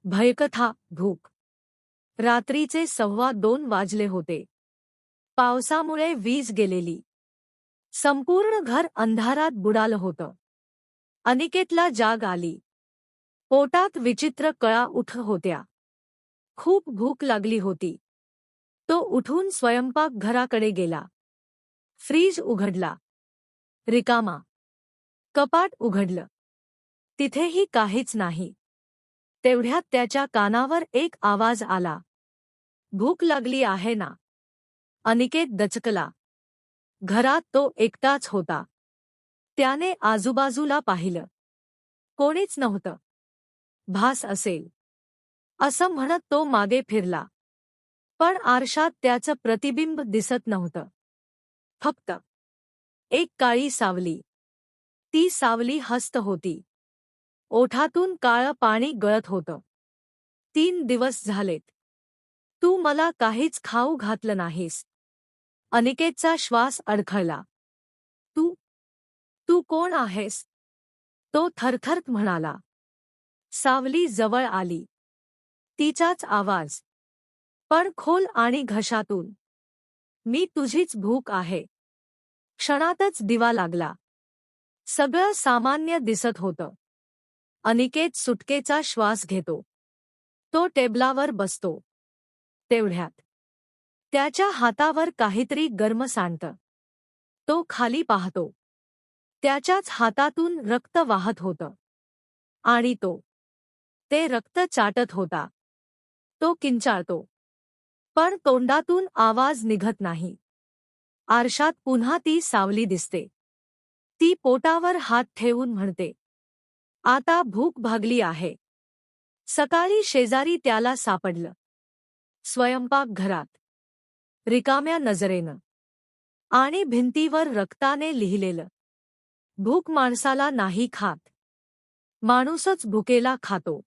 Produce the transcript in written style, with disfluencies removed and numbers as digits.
भयकथा भूक. रात्रीचे 1:15 वाजले होते. पावसामुळे वीज गेलेली. संपूर्ण घर अंधारात बुडालं होतं. अनिकेतला जाग आली. पोटात विचित्र कळा उठत होत्या. खूप भूक लागली होती. तो उठून स्वयंपाकघराकडे गेला. फ्रीज उघडला. रिकामा. कपाट उघडलं. तिथेही काहीच नाही. तेवढ्यात त्याच्या कानावर एक आवाज आला. भूक लागली आहे ना? अनिकेत दचकला. घरात तो एकटाच होता. त्याने आजूबाजूला पाहिलं. कोणीच नव्हतं. भास असेल असं म्हणत तो मागे फिरला. पण आरशात त्याचं प्रतिबिंब दिसत नव्हतं. फक्त एक काळी सावली. ती सावली हसत होती. ओठातून काळं पाणी गळत होतं. 3 दिवस झालेत. तू मला काहीच खाऊ घातलं नाहीस. अनिकेतचा श्वास अडखळला. तू तू कोण आहेस? तो थरथरत म्हणाला. सावली जवळ आली. तिचाच आवाज. पण खोल आणि घशातून. मी तुझीच भूक आहे. क्षणातच दिवा लागला. सगळं सामान्य दिसत होतं. अनिकेत सुटकेचा श्वास घेतो. तो टेबलावर बसतो. तेवढ्यात त्याच्या हातावर काहीतरी गरम सांडतं. तो खाली पाहतो. त्याच्याच हातातून रक्त वाहत होतं. आणि ते रक्त चाटत होता. तो किंचाळतो. पण तोंडातून आवाज निघत नाही. आरशात पुन्हा ती सावली दिसते. ती पोटावर हात ठेवून म्हणते. आता भूक भागली आहे. सकाळी शेजारी त्याला सापडलं. स्वयंपाकघरात. रिकाम्या नजरेनं. आणि भिंतीवर रक्ताने लिहिलेलं. भूक माणसाला नाही खात. माणूसच भुकेला खातो.